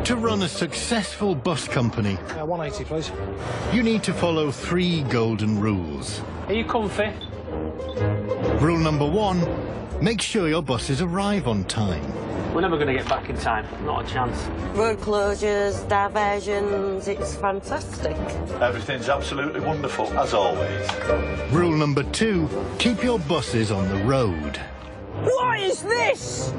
To run a successful bus company, 180, please. you need to follow 3 golden rules. Are you comfy? Rule number 1, make sure your buses arrive on time. We're never going to get back in time. Not a chance. Road closures, diversions, it's fantastic. Everything's absolutely wonderful, as always. Rule number 2, keep your buses on the road. What is this?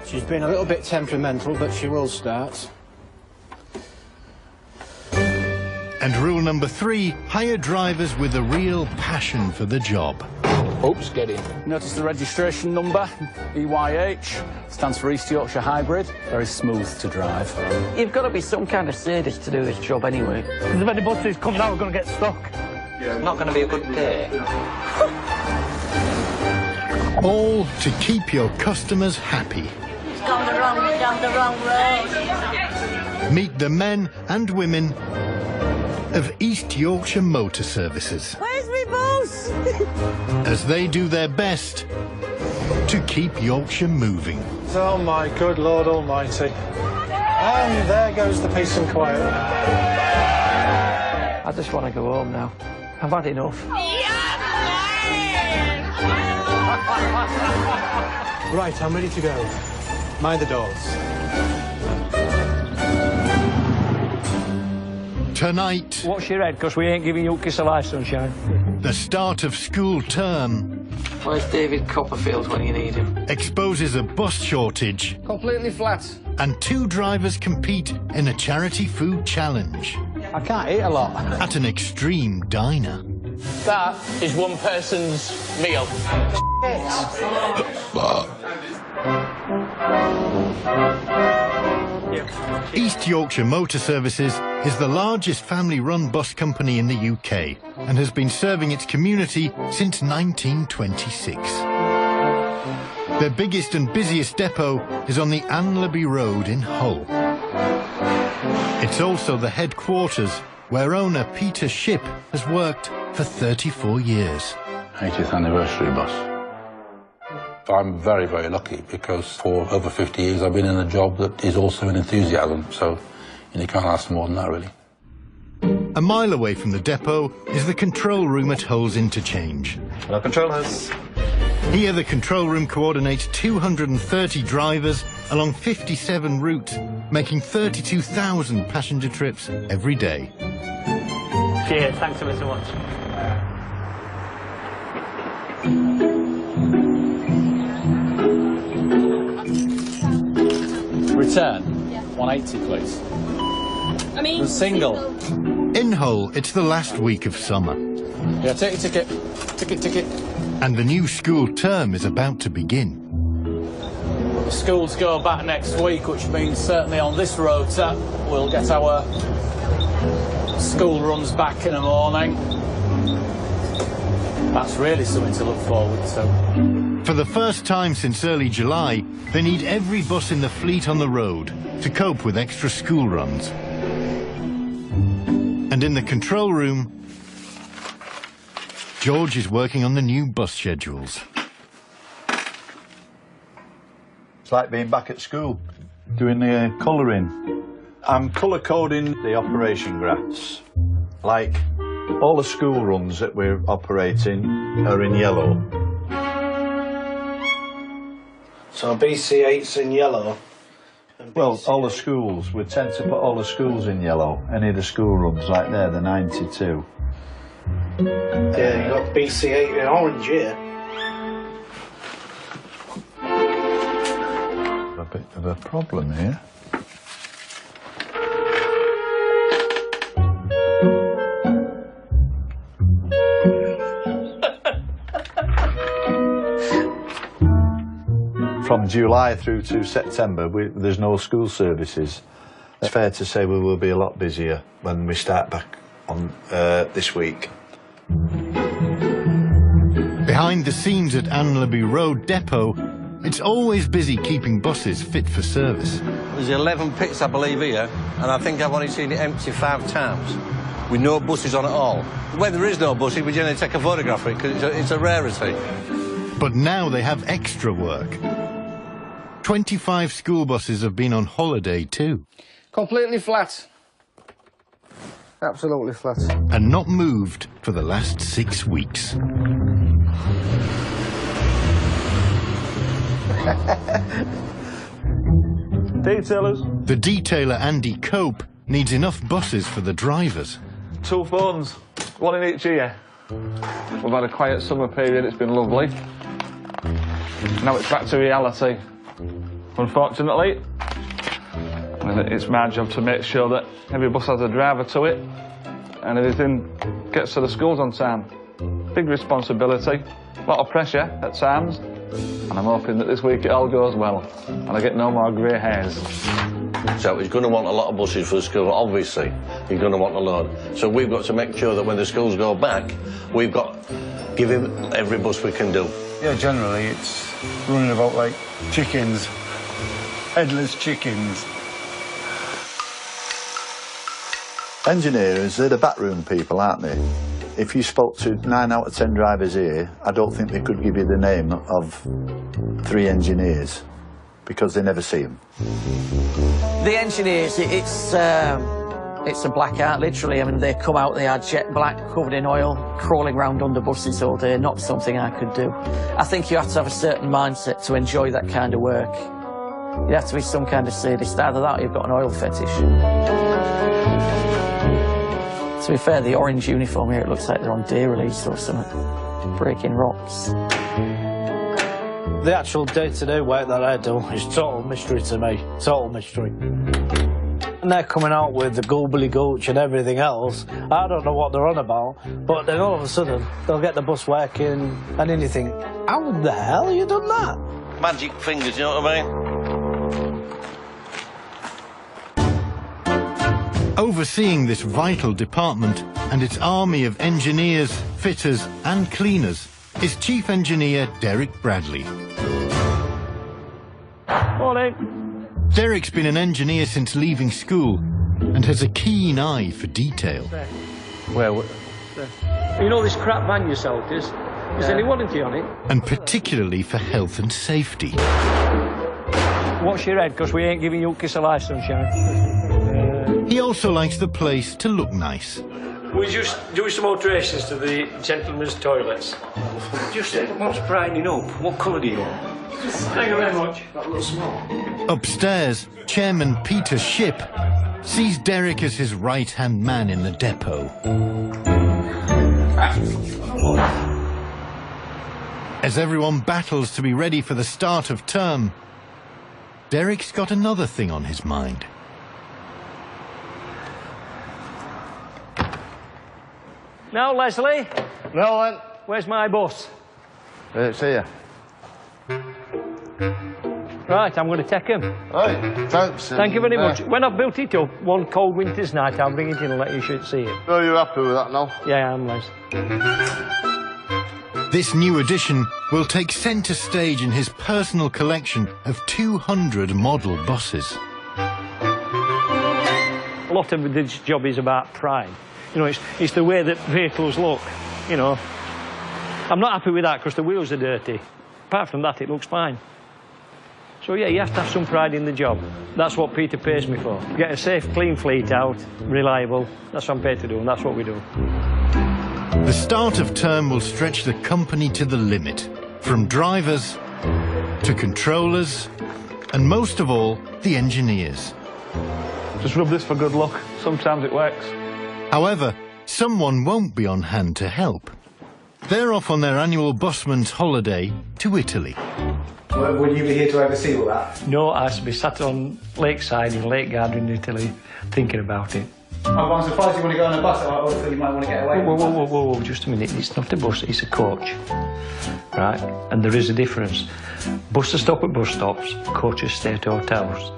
She's been a little bit temperamental, but she will start. And rule number 3, hire drivers with a real passion for the job. Oops, get in. Notice the registration number, EYH, stands for East Yorkshire Hybrid. Very smooth to drive. You've got to be some kind of sadist to do this job anyway. Because if any buses coming out, we're going to get stuck. It's not going to be a good day. All to keep your customers happy. It's gone down the wrong road. Meet the men and women of East Yorkshire Motor Services. Where's my bus? As they do their best to keep Yorkshire moving. Oh, my good Lord Almighty. And there goes the peace and quiet. I just want to go home now. I've had enough. Right, I'm ready to go. Mind the doors. Tonight, Watch your head, because we ain't giving you a kiss of life, sunshine. the start of school term Where's David Copperfield when you need him? exposes a bus shortage Completely flat. and 2 drivers compete in a charity food challenge I can't eat a lot. at an extreme diner. That is one person's meal. East Yorkshire Motor Services is the largest family-run bus company in the UK and has been serving its community since 1926. Their biggest and busiest depot is on the Anlaby Road in Hull. It's also the headquarters where owner Peter Shipp has worked for 34 years. 80th anniversary bus. I'm very, very lucky because for over 50 years I've been in a job that is also an enthusiasm, so you can't ask more than that, really. A mile away from the depot is the control room at Hull's Interchange. Hello, controllers. Here the control room coordinates 230 drivers along 57 routes, making 32,000 passenger trips every day. Cheers, thanks ever so much. Return. 180, please. I mean, The single. In Hull, it's the last week of summer, Yeah, take your ticket. Ticket. and the new school term is about to begin. The schools go back next week, which means certainly on this rota we'll get our school runs back in the morning. That's really something to look forward to. For the first time since early July, they need every bus in the fleet on the road to cope with extra school runs. And in the control room, George is working on the new bus schedules. It's like being back at school, doing the colouring. I'm colour coding the operation graphs. Like, all the school runs that we're operating are in yellow. So BC8's in yellow. Well, all the schools, we tend to put all the schools in yellow. Any of the school runs, like there, the 92. Yeah, you got BC8 in orange here. A bit of a problem here. From July through to September, there's no school services. It's fair to say we will be a lot busier when we start back on this week. Behind the scenes at Anlaby Road Depot, it's always busy keeping buses fit for service. There's 11 pits, I believe, here, and I think I've only seen it empty 5 times, with no buses on at all. When there is no buses, we generally take a photograph of it, because it's a rarity. But now they have extra work. 25 school buses have been on holiday too. Completely flat. Absolutely flat. And not moved for the last 6 weeks. Detailers. The detailer Andy Cope needs enough buses for the drivers. 2 phones, 1 in each ear. We've had a quiet summer period, it's been lovely. Now it's back to reality. Unfortunately, it's my job to make sure that every bus has a driver to it and everything gets to the schools on time. Big responsibility, a lot of pressure at times, and I'm hoping that this week it all goes well and I get no more grey hairs. So he's going to want a lot of buses for the school, obviously. He's going to want a load. So we've got to make sure that when the schools go back, we've got to give him every bus we can do. Yeah, generally it's running about like chickens. Headless chickens. Engineers, they're the backroom people, aren't they? If you spoke to 9 out of 10 drivers here, I don't think they could give you the name of 3 engineers because they never see them. The engineers, it's a black art, literally. I mean, they come out, they are jet black, covered in oil, crawling around under buses all day. Not something I could do. I think you have to have a certain mindset to enjoy that kind of work. You have to be some kind of sadist. Either that or you've got an oil fetish. To be fair, the orange uniform here, it looks like they're on day release or something. Breaking rocks. The actual day-to-day work that I do is total mystery to me. Total mystery. And they're coming out with the gobbly-gooch and everything else. I don't know what they're on about, but then all of a sudden, they'll get the bus working and then you think, how the hell have you done that? Magic fingers, you know what I mean? Overseeing this vital department and its army of engineers, fitters and cleaners is Chief Engineer Derek Bradley. Morning. Derek's been an engineer since leaving school and has a keen eye for detail. Well, you know this crap van you sold is? Is there any warranty on it? And particularly for health and safety. Watch your head, because we ain't giving you a kiss of life, sunshine. He also likes the place to look nice. We just do some alterations to the gentlemen's toilets. Just what's brightening up? What colour do you want? Thank you very much. That looks small. Upstairs, Chairman Peter Shipp sees Derek as his right-hand man in the depot. As everyone battles to be ready for the start of term, Derek's got another thing on his mind. Now, Leslie. No, then. Where's my bus? It's here. Right, I'm going to take him. Right, thanks. Thank you very much. When I've built it up, one cold winter's night, I'll bring it in and let you see it. So you're happy with that now? Yeah, I am, Les. This new addition will take centre stage in his personal collection of 200 model buses. A lot of this job is about pride. You know, it's the way that vehicles look, you know. I'm not happy with that because the wheels are dirty. Apart from that, it looks fine. So, yeah, you have to have some pride in the job. That's what Peter pays me for. Get a safe, clean fleet out, reliable. That's what I'm paid to do, and that's what we do. The start of term will stretch the company to the limit, from drivers to controllers, and most of all, the engineers. Just rub this for good luck. Sometimes it works. However, someone won't be on hand to help. They're off on their annual busman's holiday to Italy. Will you be here to oversee all that? No, I should be sat on lakeside in Lake Garda in Italy, thinking about it. I'm surprised you want to go on a bus. I thought you might want to get away. Whoa, just a minute. It's not a bus, it's a coach. Right? And there is a difference. Buses stop at bus stops, coaches stay at hotels.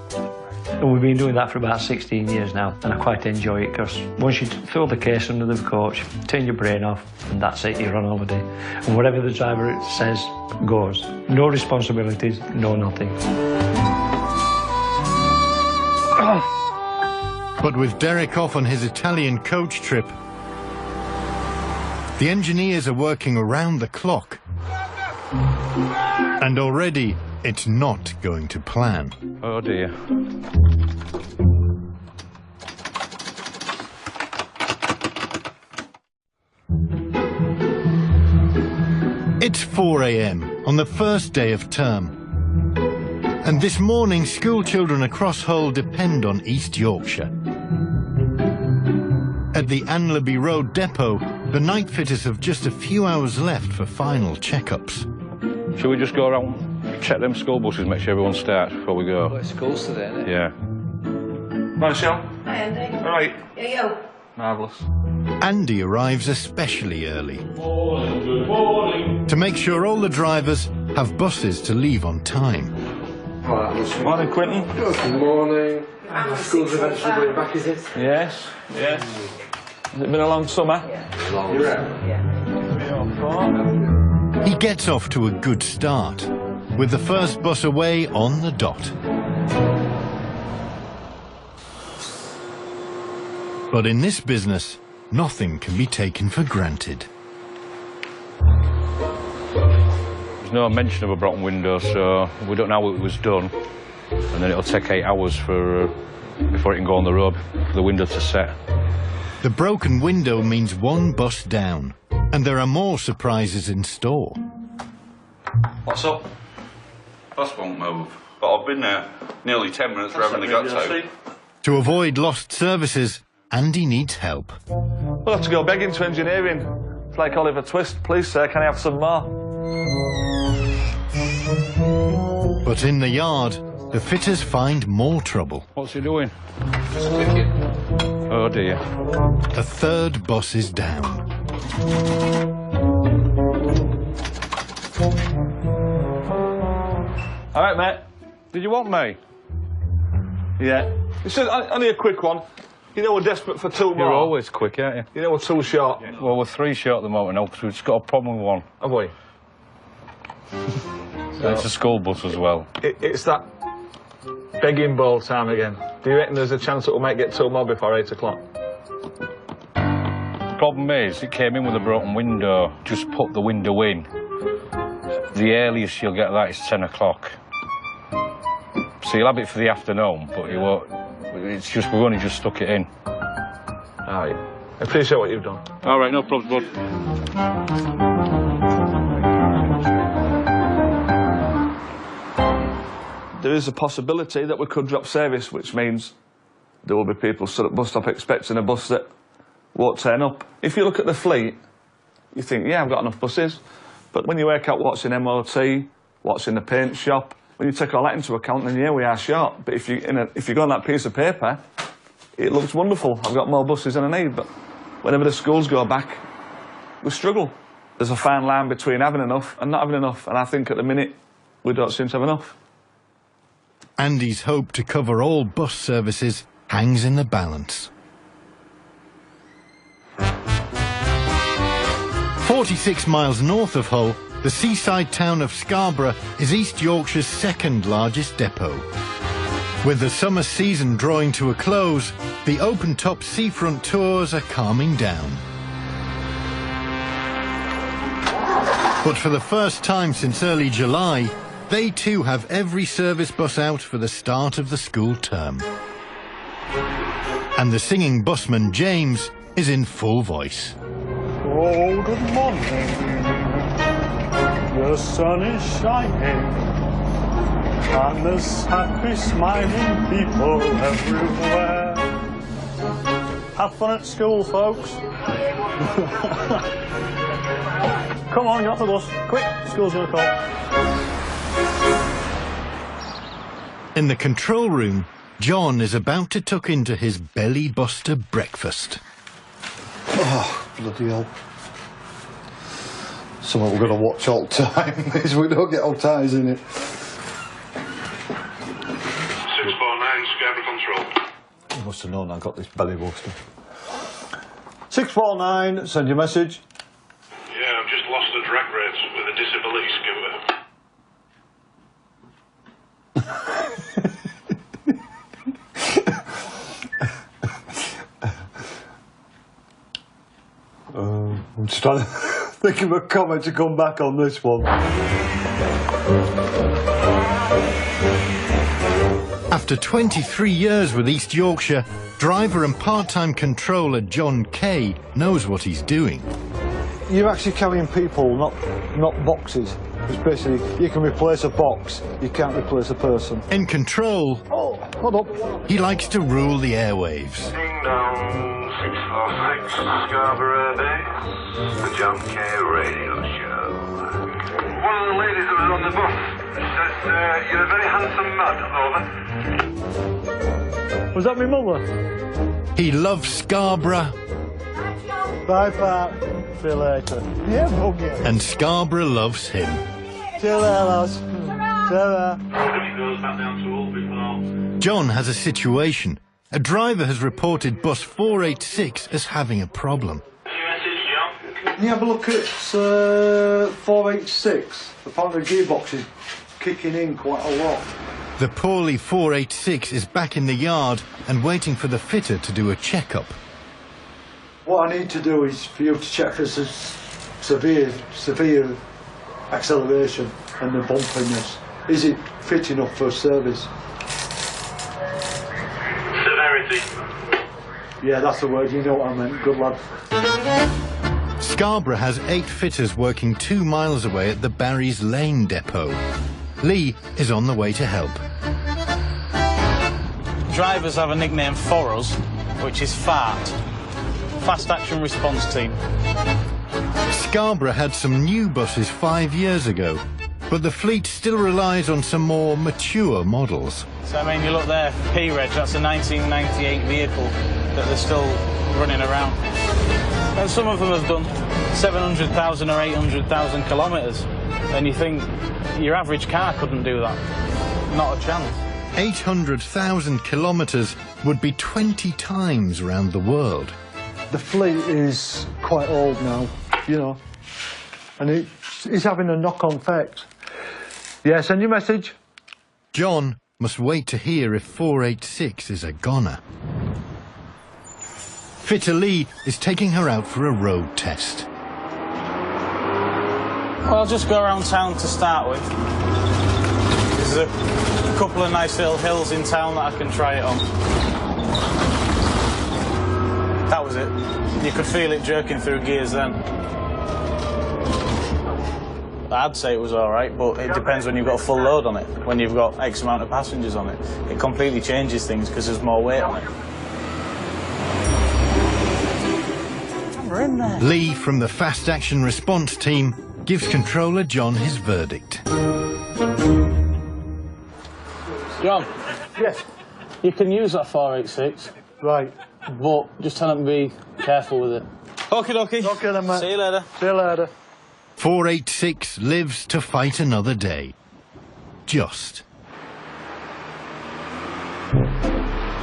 And we've been doing that for about 16 years now, and I quite enjoy it because once you fill the case under the coach, turn your brain off, and that's it, you're on holiday. And whatever the driver says goes. No responsibilities, no nothing. But with Derek off on his Italian coach trip, the engineers are working around the clock And already, it's not going to plan. Oh dear. It's 4 a.m. on the first day of term. And this morning, school children across Hull depend on East Yorkshire. At the Anlaby Road depot, the night fitters have just a few hours left for final checkups. Shall we just go around, check them school buses, make sure everyone starts before we go? Well, it's schools today, isn't it? Yeah. Right, Michelle? Hi, Andy. All right. Yeah, you. Marvellous. Andy arrives especially early to make sure all the drivers have buses to leave on time. Morning, Quentin. Good morning. School's eventually going back, is it? Yes, yes. Has it been a long summer? Long. He gets off to a good start, with the first bus away on the dot. But in this business, nothing can be taken for granted. There's no mention of a broken window, so we don't know how it was done. And then it'll take 8 hours for before it can go on the road for the window to set. The broken window means one bus down, and there are more surprises in store. What's up? Bus won't move, but I've been there nearly 10 minutes for having the guts out. To avoid lost services, Andy needs help. We'll have to go begging to engineering. It's like Oliver Twist. Please, sir, can I have some more? But in the yard, the fitters find more trouble. What's he doing? Oh dear. A third bus is down. All right, mate. Did you want me? Yeah. It's just only a quick one. You know we're desperate for 2 more. You're always quick, aren't you? You know we're 2 short. Well, we're 3 short at the moment now because we've just got a problem with one. Have we? It's a school bus as well. It's that begging bowl time again. Do you reckon there's a chance that we might get 2 more before 8 o'clock? The problem is, it came in with a broken window. Just put the window in. The earliest you'll get that is 10 o'clock. So you'll have it for the afternoon, but you won't. It's just, we've only just stuck it in. All right. I appreciate what you've done. All right, no problem, bud. There is a possibility that we could drop service, which means there will be people stood at bus stop expecting a bus that won't turn up. If you look at the fleet, you think, yeah, I've got enough buses. But when you work out what's in MOT, what's in the paint shop, when you take all that into account, then yeah, we are short. But if you go on that piece of paper, it looks wonderful. I've got more buses than I need. But whenever the schools go back, we struggle. There's a fine line between having enough and not having enough. And I think at the minute, we don't seem to have enough. Andy's hope to cover all bus services hangs in the balance. 46 miles north of Hull, the seaside town of Scarborough is East Yorkshire's second largest depot. With the summer season drawing to a close, the open-top seafront tours are calming down. But for the first time since early July, they too have every service bus out for the start of the school term. And the singing busman James is in full voice. Oh, good morning. The sun is shining, and there's happy, smiling people everywhere. Have fun at school, folks. Come on, get off the bus. Quick, school's gonna call. In the control room, John is about to tuck into his belly buster breakfast. Oh, bloody hell. Something we're going to watch all the time is we don't get all ties in it. 649, scatter control. You must have known I got this belly buster. 649, send your message. Yeah, I've just lost a drag race with a disability scooter. I'm just trying to Think of a comment to come back on this one. After 23 years with East Yorkshire, driver and part-time controller John Kay knows what he's doing. You're actually carrying people, not boxes. It's basically, you can replace a box, you can't replace a person. In control, hold up. He likes to rule the airwaves. Ding dong, 646 Scarborough Bay, the John Kay Radio Show. One of the ladies that was on the bus says you're a very handsome man, over. Was that my mother? He loves Scarborough. Bye, Pat. See you later. Yeah, buggy. And Scarborough loves him. See you later, lads. See you later. John has a situation. A driver has reported bus 486 as having a problem. Can you have a look at 486? Apparently the gearbox is kicking in quite a lot. The poorly 486 is back in the yard and waiting for the fitter to do a checkup. What I need to do is for you to check for severe acceleration and the bumpiness. Is it fit enough for service? Severity. Yeah, that's the word, you know what I meant. Good lad. Scarborough has 8 fitters working 2 miles away at the Barry's Lane depot. Lee is on the way to help. Drivers have a nickname for us, which is FART. Fast Action Response Team. Scarborough had some new buses 5 years ago, but the fleet still relies on some more mature models. So, I mean, you look there, P-Reg, that's a 1998 vehicle that they're still running around. And some of them have done 700,000 or 800,000 kilometres. And you think your average car couldn't do that. Not a chance. 800,000 kilometres would be 20 times around the world. The fleet is quite old now, you know, and it's having a knock-on effect. Yeah, send your message. John must wait to hear if 486 is a goner. Fitter Lee is taking her out for a road test. Well, I'll just go around town to start with. There's a couple of nice little hills in town that I can try it on. That was it. You could feel it jerking through gears then. I'd say it was all right, but it depends when you've got a full load on it. When you've got X amount of passengers on it, it completely changes things because there's more weight on it. We're in there. Lee from the Fast Action Response Team gives controller John his verdict. John. Yes. You can use that 486. Right. But just tell them to be careful with it. Okie dokie. Okay then, mate. See you later. See you later. 486 lives to fight another day. Just.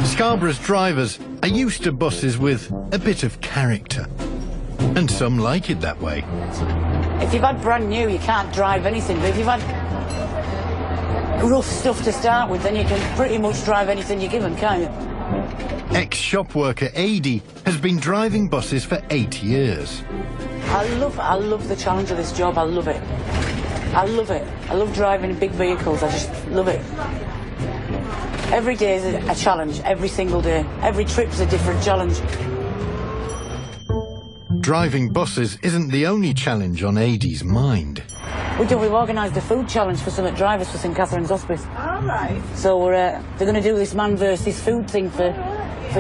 Scarborough's drivers are used to buses with a bit of character. And some like it that way. If you've had brand new, you can't drive anything, but if you've had rough stuff to start with, then you can pretty much drive anything you're given, can't you? Ex-shop worker Adi has been driving buses for 8 years. I love the challenge of this job. I love it. I love it. I love driving big vehicles. I just love it. Every day is a challenge, every single day. Every trip's a different challenge. Driving buses isn't the only challenge on Adi's mind. We've organised a food challenge for some drivers for St Catherine's Hospice. All right. So they're going to do this man versus food thing for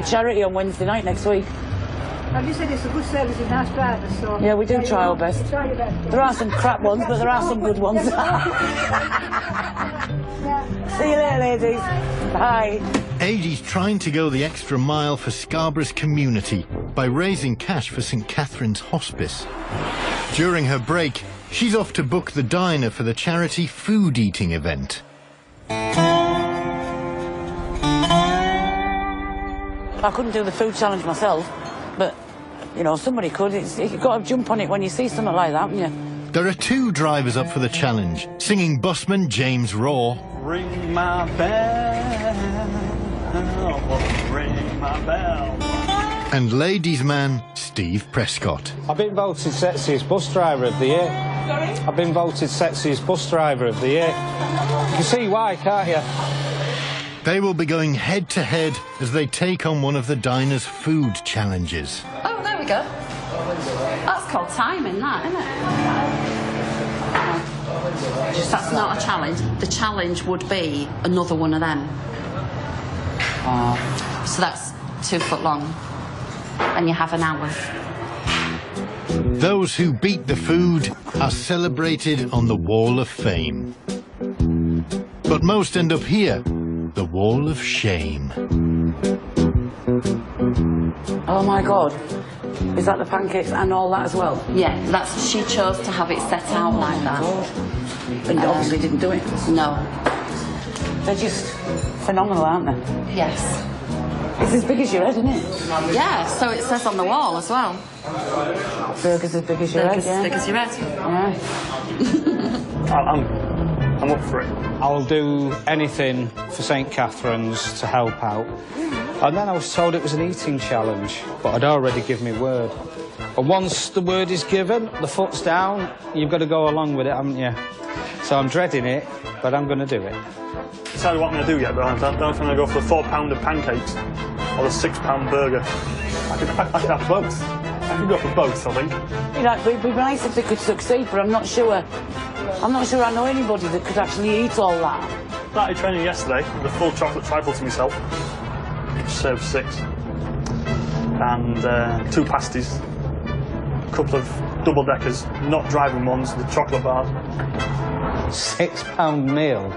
charity on Wednesday night next week. Have you said it's a good service with nice drivers, so... Yeah, we do try our best. Try your best. There are some crap ones, but there are some good ones. See you later, ladies. Bye. Adi's trying to go the extra mile for Scarborough's community by raising cash for St Catherine's Hospice. During her break, she's off to book the diner for the charity food eating event. I couldn't do the food challenge myself, but, you know, somebody could. You've got to jump on it when you see something like that, haven't you? There are 2 drivers up for the challenge, singing busman James Raw. Ring my bell, ring my bell. and ladies' man Steve Prescott. I've been voted sexiest bus driver of the year. Sorry? I've been voted sexiest bus driver of the year. You can see why, can't you? They will be going head to head as they take on one of the diner's food challenges. Oh, there we go. That's called timing, that, isn't it? That's not a challenge. The challenge would be another one of them. So that's 2 foot long, and you have an hour. Those who beat the food are celebrated on the Wall of Fame. But most end up here, the Wall of Shame. Oh my God. Is that the pancakes and all that as well? Yeah, she chose to have it set out like that. And obviously didn't do it? No. They're just phenomenal, aren't they? Yes. It's as big as your head, isn't it? Yeah, so it says on the wall as well. Burgers as big as your head, yeah. As big as your head. Yeah. I'm up for it. I'll do anything for St Catherine's to help out. And then I was told it was an eating challenge, but I'd already given my word. And once the word is given, the foot's down, you've got to go along with it, haven't you? So I'm dreading it, but I'm going to do it. Tell you what I'm going to do yet, but I don't know if I'm going to go for the £4 of pancakes or the £6 burger. I could have both. I could go for both, I think. You know, it'd be nice if they could succeed, but I'm not sure. I'm not sure I know anybody that could actually eat all that. Started training yesterday with a full chocolate trifle to myself. Served 6. And 2 pasties. A couple of double-deckers, not driving ones, the chocolate bars. £6 meal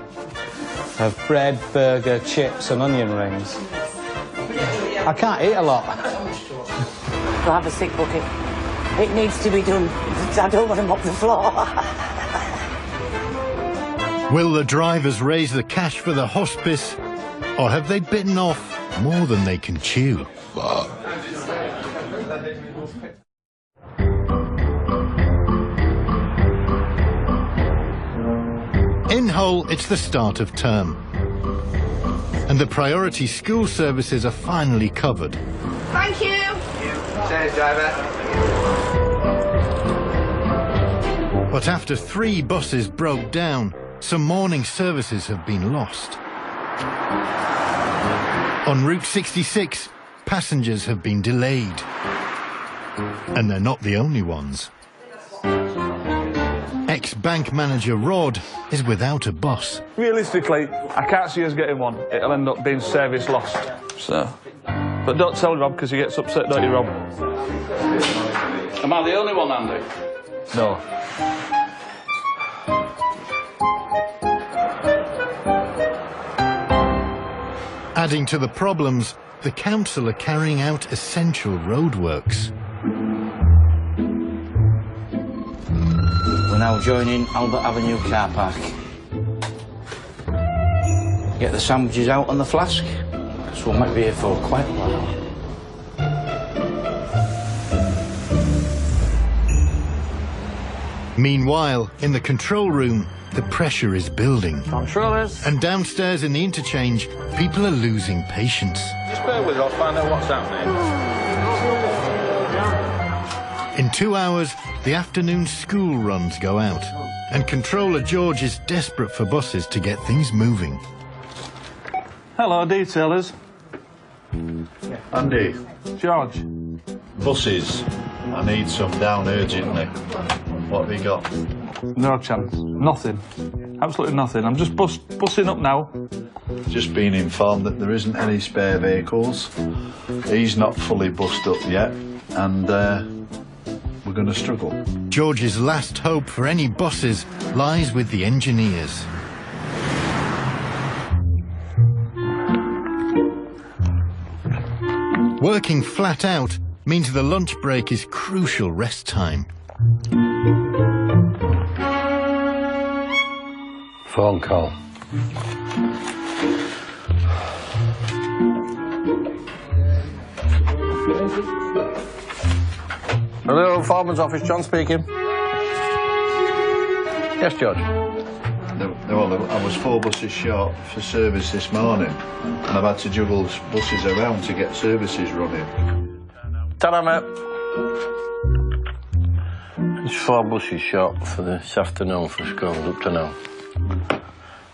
of bread, burger, chips and onion rings. I can't eat a lot. I'll have a sick bucket. It needs to be done. I don't want to mop the floor. Will the drivers raise the cash for the hospice, or have they bitten off more than they can chew? In Hull, it's the start of term, and the priority school services are finally covered. Thank you. Cheers, driver. But after 3 buses broke down, some morning services have been lost. On Route 66, passengers have been delayed. And they're not the only ones. Ex-bank manager Rod is without a bus. Realistically, I can't see us getting one. It'll end up being service lost. So, but don't tell Rob because he gets upset, don't you, Rob? Am I the only one, Andy? No. Adding to the problems, the council are carrying out essential roadworks. We're now joining Albert Avenue car park. Get the sandwiches out on the flask, so we might be here for quite a while. Meanwhile, in the control room, the pressure is building. Controllers. And downstairs in the interchange, people are losing patience. Just bear with us, I'll find out what's happening. In 2 hours, the afternoon school runs go out, and Controller George is desperate for buses to get things moving. Hello, detailers. Andy. George. Buses. I need some down urgently. What have you got? No chance. Nothing. Absolutely nothing. I'm just bussing up now. Just been informed that there isn't any spare vehicles. He's not fully bussed up yet, and we're going to struggle. George's last hope for any buses lies with the engineers. Working flat out means the lunch break is crucial rest time. Phone call. Hello, Foreman's office, John speaking. Yes, George. Well, I was 4 buses short for service this morning, and I've had to juggle buses around to get services running. Ta-da, mate. It's 4 buses short for this afternoon for schools up to now.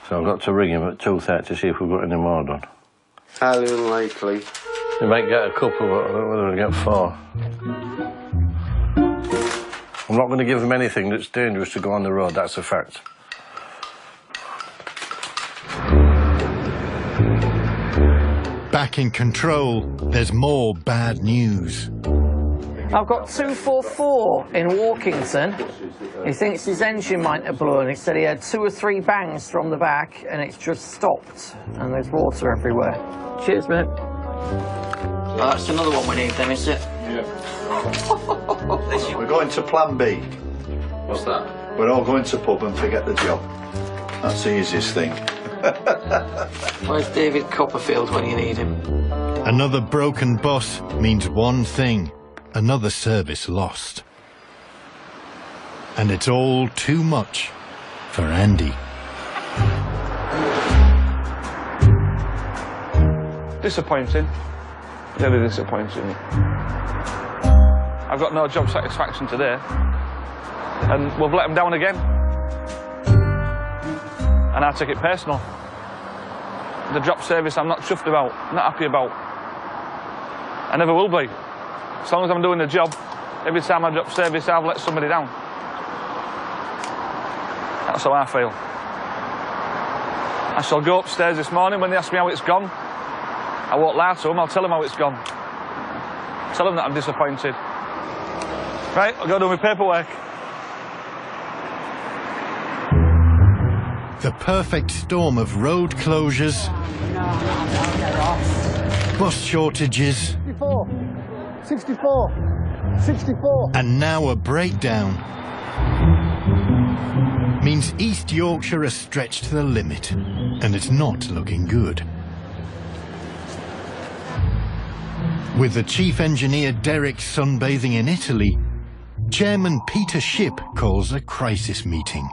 So I've got to ring him at 2:30 to see if we've got any more done. Highly unlikely. You might get a couple, but I don't know whether I'll get 4. I'm not going to give them anything that's dangerous to go on the road, that's a fact. Back in control, there's more bad news. I've got 244 in Walkington. He thinks his engine might have blown. He said he had 2 or 3 bangs from the back and it's just stopped and there's water everywhere. Cheers, mate. Oh, that's another one we need then, is it? Yeah. We're going to plan B. What's that? We're all going to pub and forget the job. That's the easiest thing. Where's David Copperfield when you need him? Another broken bus means one thing. Another service lost. And it's all too much for Andy. Disappointing. Really disappointing. I've got no job satisfaction today. And we've let them down again. And I take it personal. The drop service I'm not chuffed about, not happy about. I never will be. As long as I'm doing the job, every time I drop service, I've let somebody down. That's how I feel. I shall go upstairs this morning when they ask me how it's gone. I won't lie to them, I'll tell them how it's gone. Tell them that I'm disappointed. Right, I'll go do my paperwork. The perfect storm of road closures, bus shortages, 64, 64. and now a breakdown means East Yorkshire is stretched to the limit, and it's not looking good. With the chief engineer Derek sunbathing in Italy, Chairman Peter Shipp calls a crisis meeting.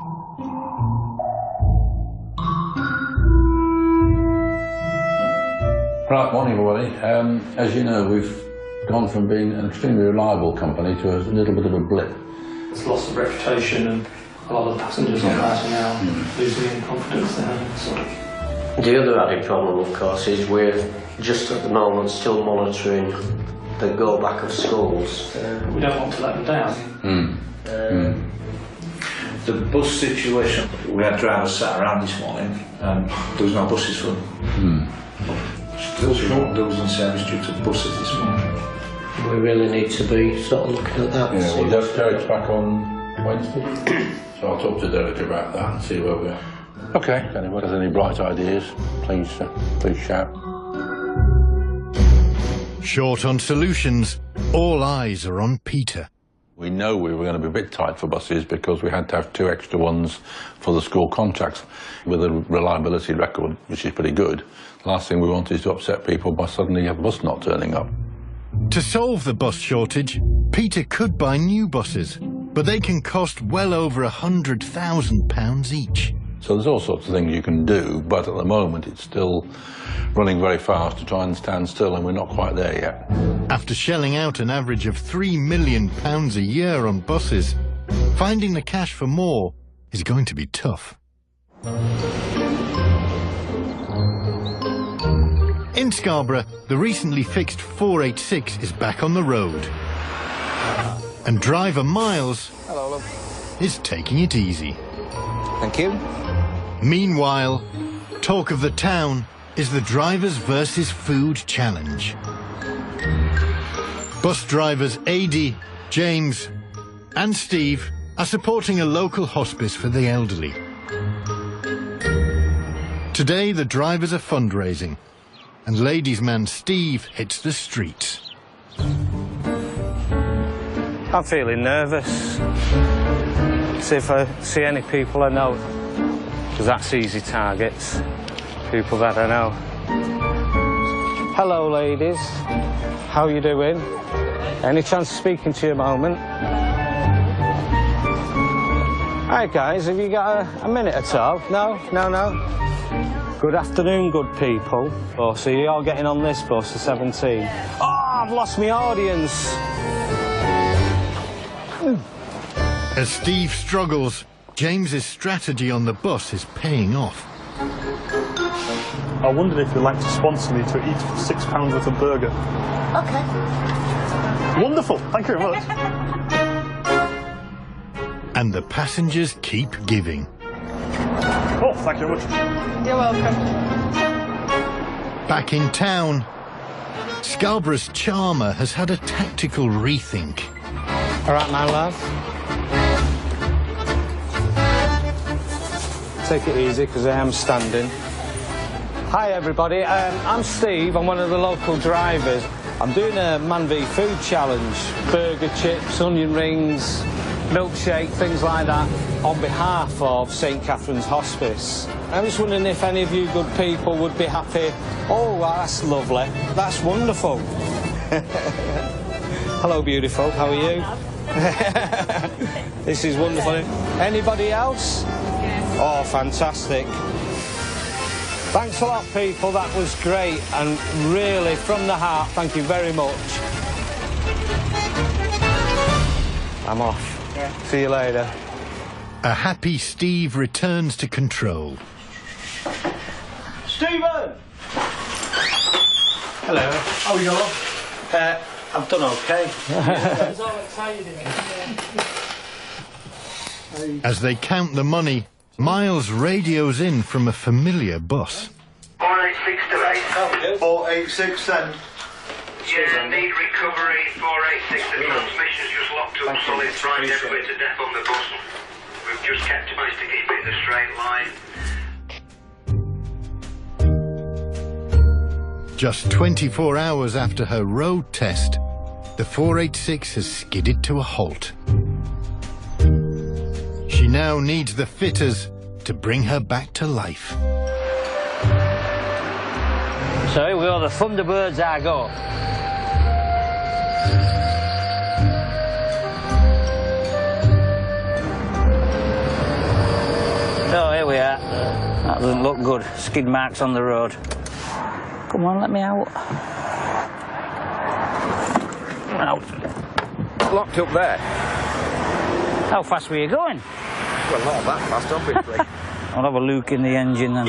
Right, morning everybody. As you know, we've gone from being an extremely reliable company to a little bit of a blip. It's lost of reputation and a lot of passengers on that are now losing any confidence they have. So. The other added problem, of course, is we're just at the moment still monitoring the go-back of schools. We don't want to let them down. The bus situation, we had drivers sat around this morning and there was no buses for them. Still short losing service due to buses this morning. We really need to be sort of looking at that. Yeah, well, Derek's back on Wednesday, so I'll talk to Derek about that and see where we are. Okay, if anyone has any bright ideas, please shout. Short on solutions, all eyes are on Peter. We know we were going to be a bit tight for buses because we had to have 2 extra ones for the school contracts with a reliability record, which is pretty good. The last thing we want is to upset people by suddenly a bus not turning up. To solve the bus shortage, Peter could buy new buses, but they can cost well over £100,000 each. So there's all sorts of things you can do, but at the moment it's still running very fast to try and stand still, and we're not quite there yet. After shelling out an average of £3 million a year on buses, finding the cash for more is going to be tough. In Scarborough, the recently fixed 486 is back on the road. And driver Miles is taking it easy. Thank you. Meanwhile, talk of the town is the Drivers versus Food Challenge. Bus drivers Adi, James and Steve are supporting a local hospice for the elderly. Today the drivers are fundraising, and ladies' man Steve hits the streets. I'm feeling nervous. See if I see any people I know, because that's easy targets. People that I know. Hello, ladies. How you doing? Any chance of speaking to you a moment? Hi, guys. Have you got a minute or so? No? No, no? Good afternoon, good people. Oh, so you're all getting on this bus, the 17. Oh, I've lost my audience. As Steve struggles, James's strategy on the bus is paying off. I wondered if you'd like to sponsor me to eat £6 worth of burger. Okay. Wonderful, thank you very much. And the passengers keep giving. Oh, thank you very much. You're welcome. Back in town, Scarborough's charmer has had a tactical rethink. All right, my love. Take it easy, because I am standing. Hi, everybody. I'm Steve. I'm one of the local drivers. I'm doing a Man v Food challenge. Burger, chips, onion rings, milkshake, things like that, on behalf of St Catherine's Hospice. I was wondering if any of you good people would be happy. Oh, that's lovely. That's wonderful. Hello, beautiful. How are you? This is wonderful. Anybody else? Oh, fantastic. Thanks a lot, people. That was great. And really, from the heart, thank you very much. I'm off. Yeah. See you later. A happy Steve returns to control. Stephen! Hello. How are you going? I've done okay. He's all excited. As they count the money, Miles radios in from a familiar bus. 486 to 8. 486 then. Yeah, need recovery 486. The transmission's just locked up, so they've frightened everybody to death on the bus. We've just managed to keep it in a straight line. Just 24 hours after her road test, the 486 has skidded to a halt. She now needs the fitters to bring her back to life. So here we are, the Thunderbirds I go. Oh, here we are. That doesn't look good. Skid marks on the road. Come on, let me out. Out. Locked up there. How fast were you going? Well, not that fast, obviously. I'll have a look in the engine then.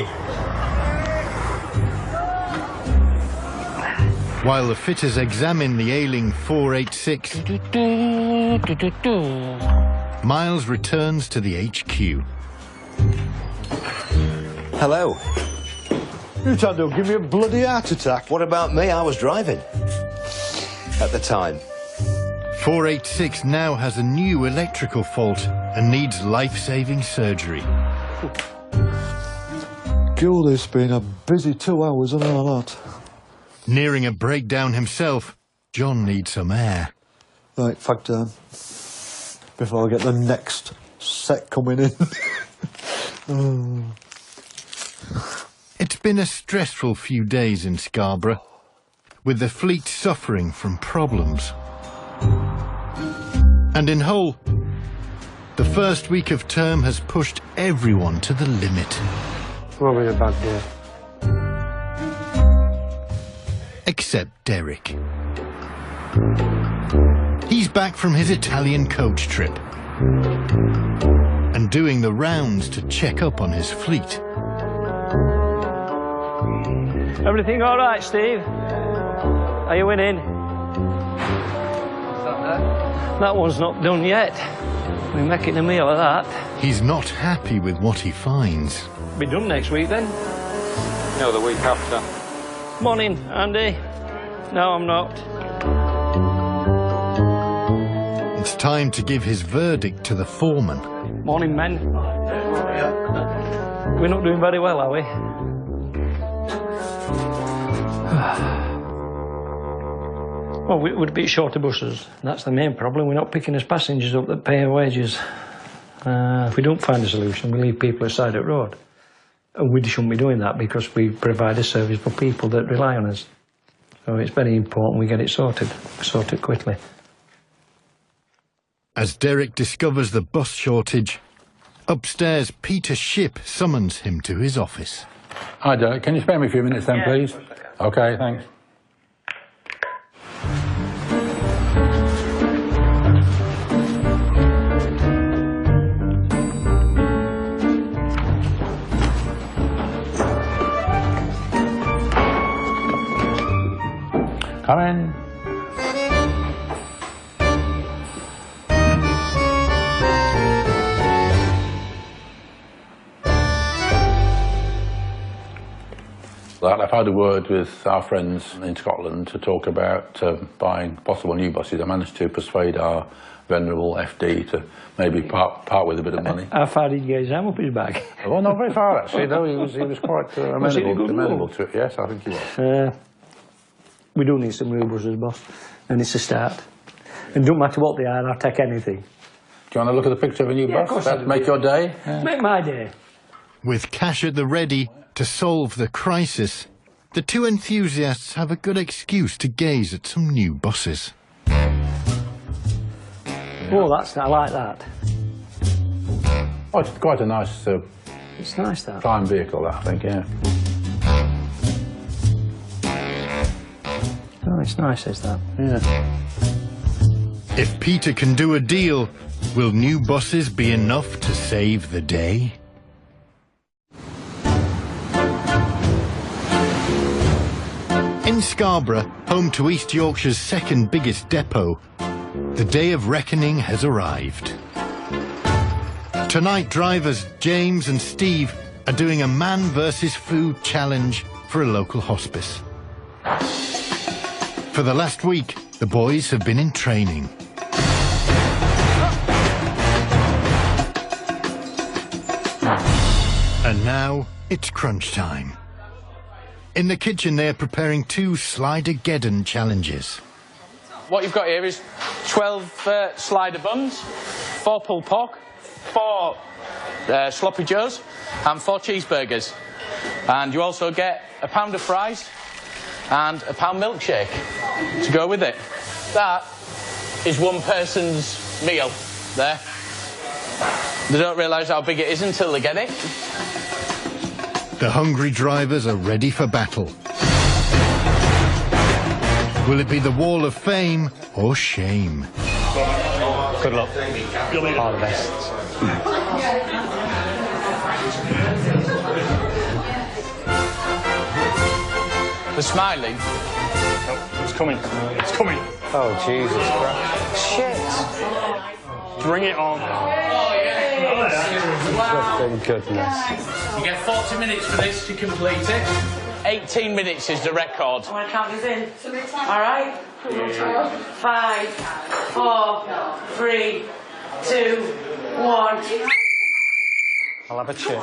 While the fitters examine the ailing 486, Miles returns to the HQ. Hello. You tried to give me a bloody heart attack. What about me? I was driving at the time. 486 now has a new electrical fault and needs life-saving surgery. God, it's been a busy 2 hours and all that. Nearing a breakdown himself, John needs some air. Right, fact down. Before I get the next set coming in. It's been a stressful few days in Scarborough, with the fleet suffering from problems. And in Hull, the first week of term has pushed everyone to the limit. We'll be back here. Except Derek. He's back from his Italian coach trip and doing the rounds to check up on his fleet. Everything all right, Steve? Are you winning? That one's not done yet. We're making a meal of that. He's not happy with what he finds. Be done next week then? No, the week after. Morning, Andy. No, I'm not. It's time to give his verdict to the foreman. Morning, men. We're not doing very well, are we? Well, we're a bit short of buses. That's the main problem. We're not picking us passengers up that pay our wages. If we don't find a solution, we leave people aside at road. And we shouldn't be doing that because we provide a service for people that rely on us. So it's very important we get it sorted quickly. As Derek discovers the bus shortage, upstairs Peter Shipp summons him to his office. Hi, Derek. Can you spare me a few minutes then, please? OK, thanks. Come in. I've had a word with our friends in Scotland to talk about buying possible new buses. I managed to persuade our venerable FD to maybe part with a bit of money. How far did you get his arm up his back? Well, not very far actually. No, he was quite amenable to it. Yes, I think he was. We do need some new buses, boss, and it's a start. And don't matter what they are, I'll take anything. Do you want to look at the picture of a new bus? That'd make your day? Yeah. Make my day. With cash at the ready to solve the crisis, the two enthusiasts have a good excuse to gaze at some new buses. Oh, I like that. Oh, it's quite a nice it's nice, that. prime vehicle, that, I think, yeah. Oh, it's nice, is that? Yeah. If Peter can do a deal, will new buses be enough to save the day? In Scarborough, home to East Yorkshire's second biggest depot, the day of reckoning has arrived. Tonight, drivers James and Steve are doing a man versus food challenge for a local hospice. For the last week, the boys have been in training. And now, it's crunch time. In the kitchen, they're preparing two Slider-geddon challenges. What you've got here is 12 slider buns, 4 pulled pork, 4 sloppy joes, and 4 cheeseburgers. And you also get a pound of fries and a pound milkshake to go with it. That is one person's meal there. They don't realise how big it is until they get it. The hungry drivers are ready for battle. Will it be the wall of fame or shame? Good luck. All the best. They're smiling. Oh, it's coming. It's coming. Oh, Jesus Christ. Shit. Bring it on. Thank goodness. You get 40 minutes for this to complete it. 18 minutes is the record. I want to count this in. All right? 5, 4, 3, 2, 1. I'll have a chip.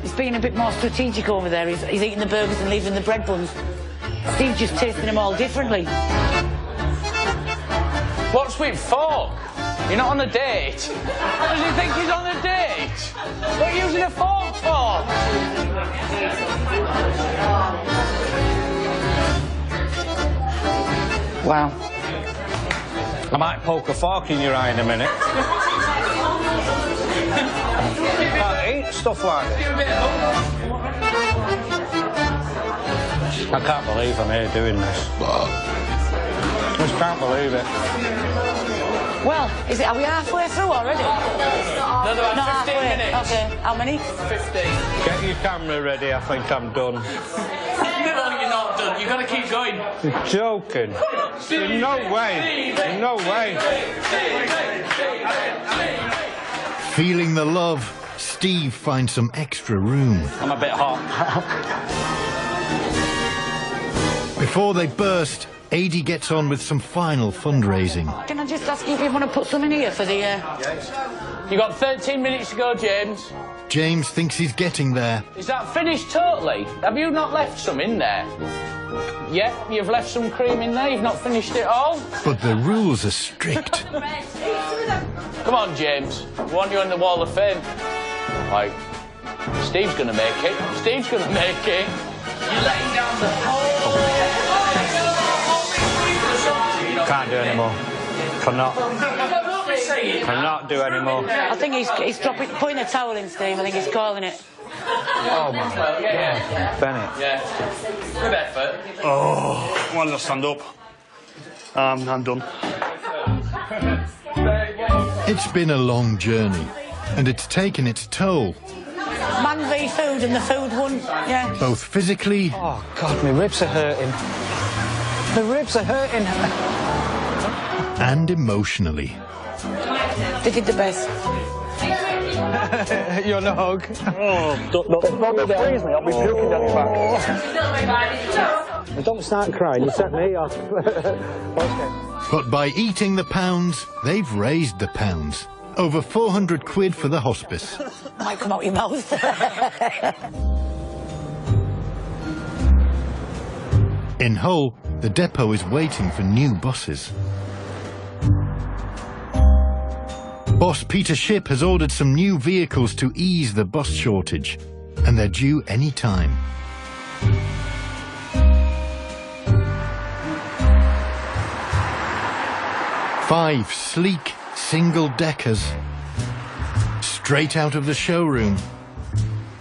He's being a bit more strategic over there. He's eating the burgers and leaving the bread buns. Steve's just tasting them all differently. What's with fork? You're not on a date. Does he think he's on a date? What are you using a fork for? Wow. I might poke a fork in your eye in a minute. Can't eat stuff like this. I can't believe I'm here doing this. I just can't believe it. Well, are we halfway through already? No, about Not 15 halfway. minutes. Okay, how many? 15. Get your camera ready, I think I'm done. No, you're not done. You've got to keep going. You're joking. In no way. In no way. Feeling the love, Steve finds some extra room. I'm a bit hot. Before they burst, Adi gets on with some final fundraising. Can I just ask you if you want to put some in here for the... You got 13 minutes to go, James. James thinks he's getting there. Is that finished totally? Have you not left some in there? Yeah, you've left some cream in there. You've not finished it all. But the rules are strict. Come on, James. I want you on the Wall of Fame. Right. Steve's going to make it. Steve's going to make it. You're letting down the whole... Can't do anymore. Cannot do anymore. I think he's putting a towel in, Steve. I think he's calling it. Oh my God. Yeah. Bennett. Yeah. Good effort. Oh, why did I stand up? I'm done. It's been a long journey, and it's taken its toll. Man man v food and the food won, yeah. Both physically... Oh, God, my ribs are hurting. My ribs are hurting. and emotionally. They did the best. You want a hug? Oh, don't freeze me, I'll be puking down your back. Don't start crying, you set me off. Okay. But by eating the pounds, they've raised the pounds. Over 400 quid for the hospice. Might come out your mouth. In Hull, the depot is waiting for new buses. Boss Peter Shipp has ordered some new vehicles to ease the bus shortage, and they're due any time. Five sleek single-deckers, straight out of the showroom,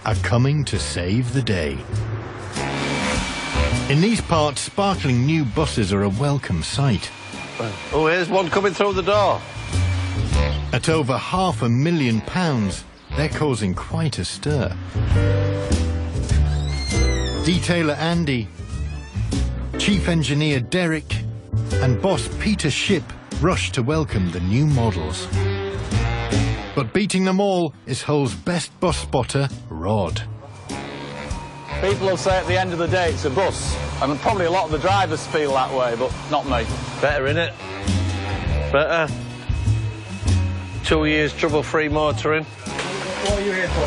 are coming to save the day. In these parts, sparkling new buses are a welcome sight. Oh, here's one coming through the door. At over £500,000, they're causing quite a stir. Detailer Andy, Chief Engineer Derek, and Boss Peter Shipp rush to welcome the new models. But beating them all is Hull's best bus spotter, Rod. People will say at the end of the day it's a bus, and probably a lot of the drivers feel that way, but not me. Better, innit? Better. 2 years trouble-free motoring. What are you here for?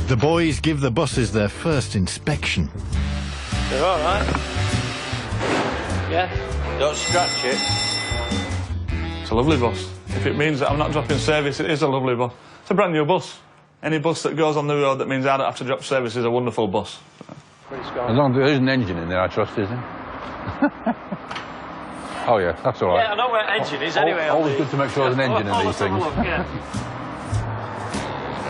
The boys give the buses their first inspection. You're all right? Yeah. Don't scratch it. It's a lovely bus. If it means that I'm not dropping service, it is a lovely bus. It's a brand new bus. Any bus that goes on the road that means I don't have to drop service is a wonderful bus. As long as there is an engine in there, I trust, is there? Oh, yeah, that's all right. Yeah, I know where engine is anyway. Always good to make sure there's an engine in these things. Look, yeah.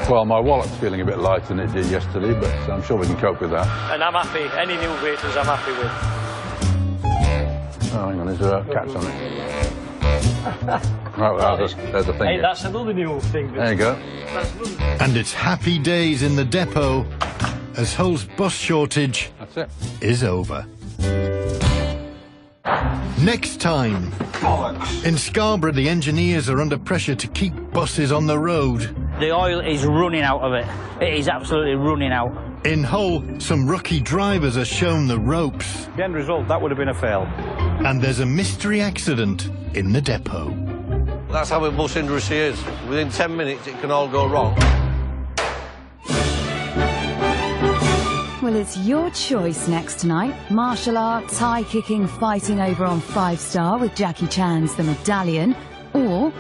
Well, my wallet's feeling a bit lighter than it did yesterday, but I'm sure we can cope with that. And I'm happy. Any new vehicles I'm happy with. Oh, hang on, there's cats on it. Right, well, there's the thing. Hey, that's another new thing. There you go. And it's happy days in the depot as Hull's bus shortage is over. Next time, in Scarborough, the engineers are under pressure to keep buses on the road. The oil is running out of it. It is absolutely running out. In Hull, some rookie drivers are shown the ropes. The end result, that would have been a fail. And there's a mystery accident in the depot. That's how a bus industry is. Within 10 minutes, it can all go wrong. Well, it's your choice next tonight. Martial arts, high-kicking, fighting over on 5 Star with Jackie Chan's The Medallion, or